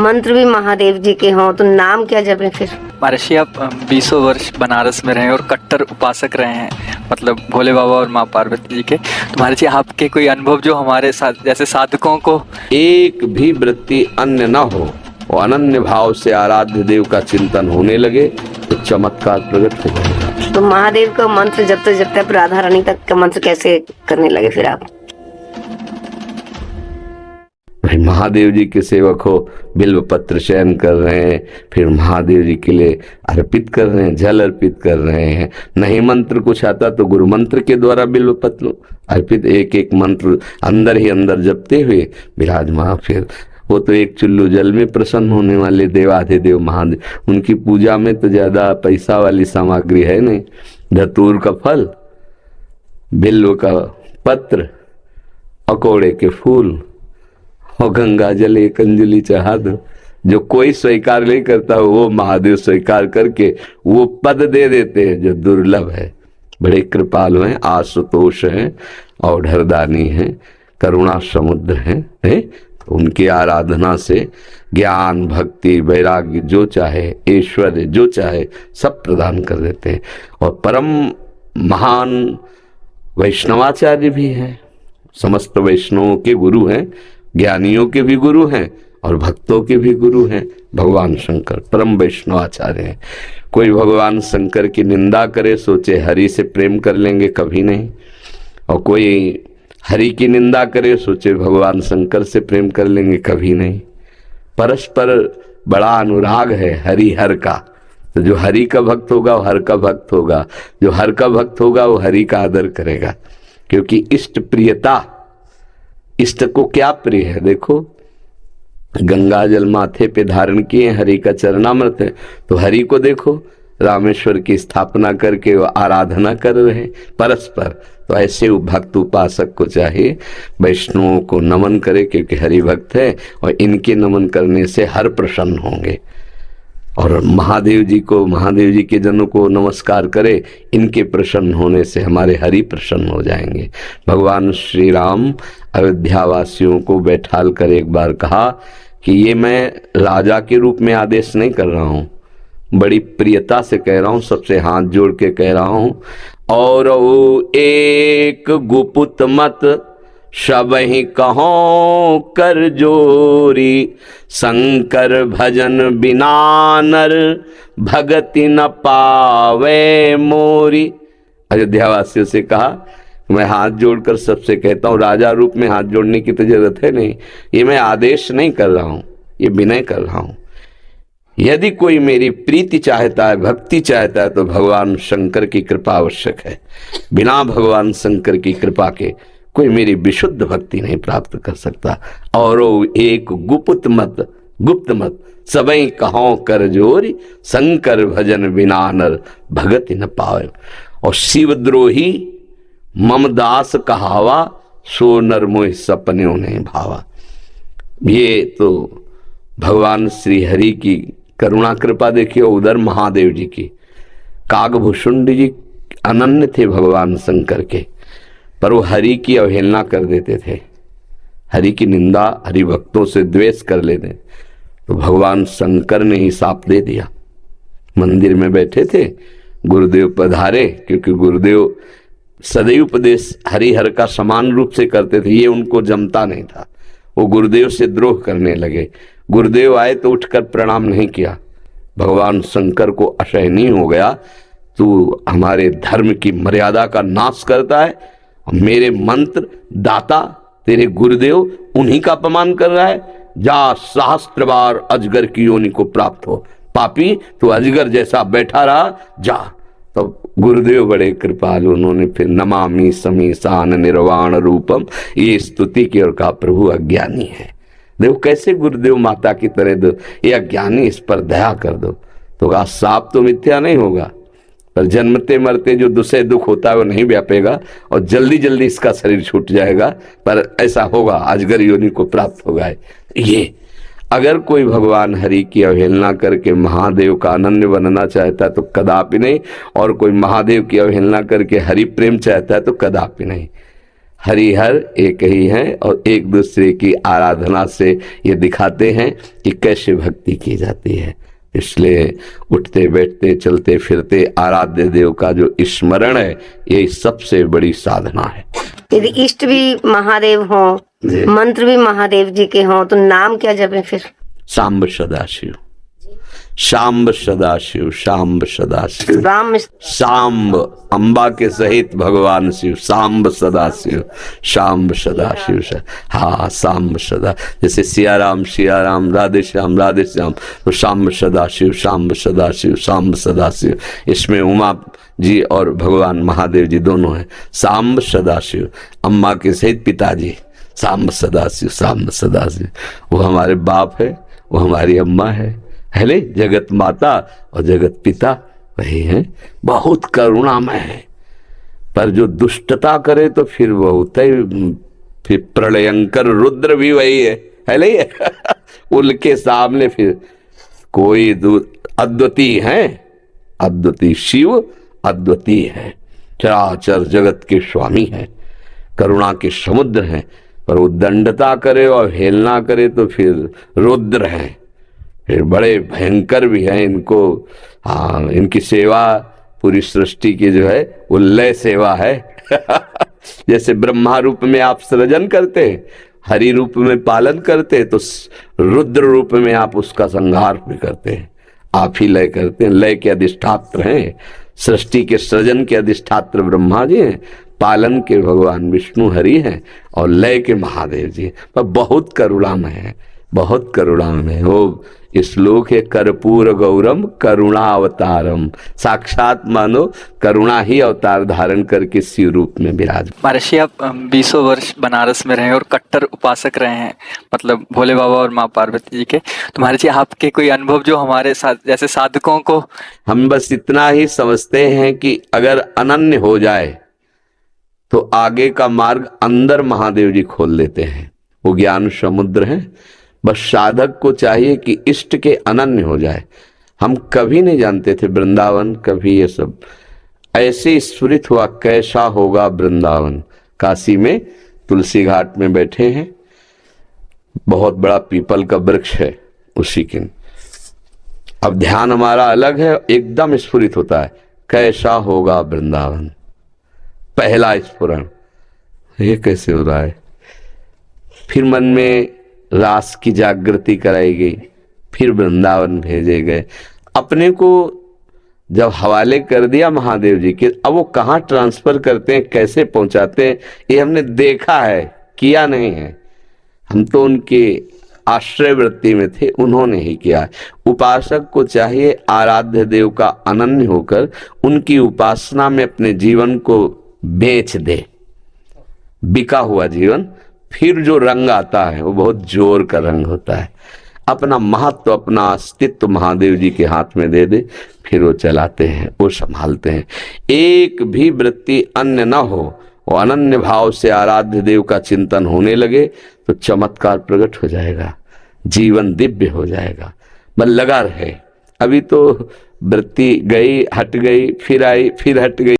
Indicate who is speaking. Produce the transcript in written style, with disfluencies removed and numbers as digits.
Speaker 1: मंत्र भी महादेव जी के हों तो नाम क्या जपें फिर?
Speaker 2: महर्षि आप 20 वर्ष बनारस में रहे और कट्टर उपासक रहे हैं, मतलब भोले बाबा और माँ पार्वती जी के। तो महर्षि आपके कोई अनुभव जो हमारे साथ जैसे साधकों को
Speaker 3: एक भी वृत्ति अन्य न हो और अनन्य भाव से आराध्य देव का चिंतन होने लगे तो चमत्कार प्रकट हो जाएगा।
Speaker 1: तो महादेव का मंत्र जपते जपते आप राधा रानी तक का मंत्र कैसे करने लगे फिर आप?
Speaker 3: भाई महादेव जी के सेवक हो, बिल्व पत्र चयन कर रहे हैं, फिर महादेव जी के लिए अर्पित कर रहे हैं, जल अर्पित कर रहे हैं। नहीं मंत्र कुछ आता तो गुरु मंत्र के द्वारा बिल्व पत्र अर्पित, एक एक मंत्र अंदर ही अंदर जपते हुए विराजमान। फिर वो तो एक चुल्लू जल में प्रसन्न होने वाले देवाधिदेव महादेव, उनकी पूजा में तो ज्यादा पैसा वाली सामग्री है नहीं। धतूर का फल, बिल्व का पत्र, अकोड़े के फूल और गंगा जल एक अंजलि चढ़ा दो। जो कोई स्वीकार नहीं करता वो महादेव स्वीकार करके वो पद दे देते हैं जो दुर्लभ है। बड़े कृपालु हैं, आशुतोष हैं, औढ़रदानी हैं, करुणा समुद्र हैं। उनकी आराधना से ज्ञान, भक्ति, वैराग्य जो चाहे, ऐश्वर्य जो चाहे सब प्रदान कर देते हैं। और परम महान वैष्णवाचार्य भी हैं, समस्त वैष्णवों के गुरु हैं, ज्ञानियों के भी गुरु हैं और भक्तों के भी गुरु हैं। भगवान शंकर परम वैष्णवाचार्य हैं। कोई भगवान शंकर की निंदा करे सोचे हरि से प्रेम कर लेंगे, कभी नहीं। और कोई हरि की निंदा करे सोचे भगवान शंकर से प्रेम कर लेंगे, कभी नहीं। परस्पर बड़ा अनुराग है हरि हर का। तो जो हरि का भक्त होगा वो हर का भक्त होगा, जो हर का भक्त होगा वो हरि का आदर करेगा। क्योंकि इष्ट प्रियता, इष्ट को क्या प्रिय है? देखो गंगा जल माथे पे धारण किए, हरि का चरणामृत है, तो हरि को देखो रामेश्वर की स्थापना करके वो आराधना कर रहे हैं परस्पर। तो ऐसे भक्त उपासक को चाहिए वैष्णवों को नमन करे, क्योंकि हरि भक्त है और इनके नमन करने से हर प्रसन्न होंगे। और महादेव जी को, महादेव जी के जनों को नमस्कार करे, इनके प्रसन्न होने से हमारे हरि प्रसन्न हो जाएंगे। भगवान श्री राम अयोध्या वासियों को बैठाल कर एक बार कहा कि ये मैं राजा के रूप में आदेश नहीं कर रहा हूँ, बड़ी प्रियता से कह रहा हूँ, सबसे हाथ जोड़ के कह रहा हूँ। और वो एक गुपुत मत सबहि कहो कर जोरी, शंकर भजन बिना नर भगति न पावे मोरी। अयोध्या वासियों से कहा मैं हाथ जोड़कर सबसे कहता हूँ, राजा रूप में हाथ जोड़ने की तो जरूरत है नहीं, ये मैं आदेश नहीं कर रहा हूँ, ये विनय कर रहा हूँ। यदि कोई मेरी प्रीति चाहता है, भक्ति चाहता है, तो भगवान शंकर की कृपा आवश्यक है। बिना भगवान शंकर की कृपा के कोई मेरी विशुद्ध भक्ति नहीं प्राप्त कर सकता। और एक गुप्त मत सबई कहो कर जोरी, शंकर भजन बिना नर भगति न पावे। और शिवद्रोही ममदास कहावा, सो नर मोह सपने नहीं भावा। ये तो भगवान श्री हरि की करुणा कृपा देखिए। उधर महादेव जी की, कागभूषुंड जी अनन्य थे भगवान शंकर के, पर वो हरि की अवहेलना कर देते थे, हरि की निंदा, हरि भक्तों से द्वेष कर लेते। तो भगवान शंकर ने ही साप दे दिया। मंदिर में बैठे थे, गुरुदेव पधारे, क्योंकि गुरुदेव सदैव उपदेश हरिहर का समान रूप से करते थे, ये उनको जमता नहीं था। वो गुरुदेव से द्रोह करने लगे। गुरुदेव आए तो उठकर प्रणाम नहीं किया। भगवान शंकर को असहनीय हो गया, तू हमारे धर्म की मर्यादा का नाश करता है, मेरे मंत्र दाता तेरे गुरुदेव उन्हीं का अपमान कर रहा है। जा सहस्त्र बार अजगर की योनि को प्राप्त हो, पापी तू अजगर जैसा बैठा रहा, जा। तो गुरुदेव बड़े कृपालु, उन्होंने फिर नमामि समीसान निर्वाण रूपम ये स्तुति की और कहा प्रभु अज्ञानी है। देखो कैसे गुरुदेव माता की तरह दो, ये अज्ञानी, इस पर दया कर दो। तो कहा साप तो मिथ्या नहीं होगा, पर जन्मते मरते जो दूसरे दुख होता है वो नहीं व्यापेगा और जल्दी जल्दी इसका शरीर छूट जाएगा, पर ऐसा होगा अजगर योनि को प्राप्त होगा। ये अगर कोई भगवान हरि की अवहेलना करके महादेव का अनन्य बनना चाहता है तो कदापि नहीं, और कोई महादेव की अवहेलना करके हरि प्रेम चाहता है तो कदापि नहीं। हरिहर एक ही हैं और एक दूसरे की आराधना से ये दिखाते हैं कि कैसे भक्ति की जाती है। इसलिए उठते बैठते चलते फिरते आराध्य देव का जो स्मरण है ये सबसे बड़ी साधना है।
Speaker 1: यदि इष्ट भी महादेव हो, मंत्र भी महादेव जी के हों, तो नाम क्या जपे फिर?
Speaker 3: सांब सदाशिव, सांब सदाशिव, सांब सदाशिव,
Speaker 1: राम
Speaker 3: सांब अंबा के सहित भगवान शिव, सांब सदाशिव, सांब सदाशिव। हाँ, सांब सदा, जैसे सिया राम राधे श्याम, तो सांब सदाशिव, सांब सदाशिव, सांब सदाशिव। इसमें उमा जी और भगवान महादेव जी दोनों हैं। सांब सदाशिव, अम्मा के सहित पिताजी, सांब सदाशिव, सांब सदाशिव। वो हमारे बाप है, वो हमारी अम्मा है ले, जगत माता और जगत पिता वही है। बहुत करुणामय है, पर जो दुष्टता करे तो फिर बहुत है, फिर प्रलयंकर रुद्र भी वही है ले। उनके सामने फिर कोई अद्वितीय है, अद्वितीय शिव अद्वितीय है, चराचर जगत के स्वामी है, करुणा के समुद्र हैं। पर वो दंडता करे और हेलना करे तो फिर रुद्र है, फिर बड़े भयंकर भी हैं। इनको हाँ, इनकी सेवा पूरी सृष्टि की जो है वो लय सेवा है। जैसे ब्रह्मा रूप में आप सृजन करते, हरि रूप में पालन करते, तो रुद्र रूप में आप उसका संहार भी करते हैं। आप ही लय करते हैं, लय के अधिष्ठात्र हैं। सृष्टि के सृजन के अधिष्ठात्र ब्रह्मा जी हैं, पालन के भगवान विष्णु हरि हैं और लय के महादेव जी हैं। पर बहुत करुणामय है, बहुत करुणामय है। वो श्लोक है, कर्पूर गौरम करुणा अवतारम। साक्षात मानो करुणा ही अवतार धारण करके शिव रूप में विराज।
Speaker 2: महर्षि, आप 20 वर्ष बनारस में रहे और कट्टर उपासक रहे हैं, मतलब भोले बाबा और माँ पार्वती जी के। तो महर्षि, आपके कोई अनुभव जो हमारे साथ जैसे साधकों को?
Speaker 3: हम बस इतना ही समझते हैं कि अगर अनन्य हो जाए तो आगे का मार्ग अंदर महादेव जी खोल देते हैं। वो ज्ञान समुद्र है। बस साधक को चाहिए कि इष्ट के अनन्य हो जाए। हम कभी नहीं जानते थे वृंदावन, कभी ये सब ऐसे स्फुरित हुआ कैसा होगा वृंदावन। काशी में तुलसी घाट में बैठे हैं, बहुत बड़ा पीपल का वृक्ष है उसी के। अब ध्यान हमारा अलग है, एकदम स्फुरित होता है कैसा होगा वृंदावन। पहला स्फुरण, ये कैसे हो रहा है। फिर मन में रास की जागृति कराई गई, फिर वृंदावन भेजे गए। अपने को जब हवाले कर दिया महादेव जी के, अब वो कहाँ ट्रांसफर करते हैं, कैसे पहुंचाते हैं, ये हमने देखा है, किया नहीं है। हम तो उनके आश्रय वृत्ति में थे, उन्होंने ही किया है। उपासक को चाहिए आराध्य देव का अनन्य होकर उनकी उपासना में अपने जीवन को बेच दे। बिका हुआ जीवन, फिर जो रंग आता है वो बहुत जोर का रंग होता है। अपना महत्व, अपना अस्तित्व महादेव जी के हाथ में दे दे, फिर वो चलाते हैं, वो संभालते हैं। एक भी वृत्ति अन्य न हो, वो अनन्य भाव से आराध्य देव का चिंतन होने लगे तो चमत्कार प्रकट हो जाएगा, जीवन दिव्य हो जाएगा। बस लगा रहे। अभी तो वृत्ति गई, हट गई, फिर आई, फिर हट गई।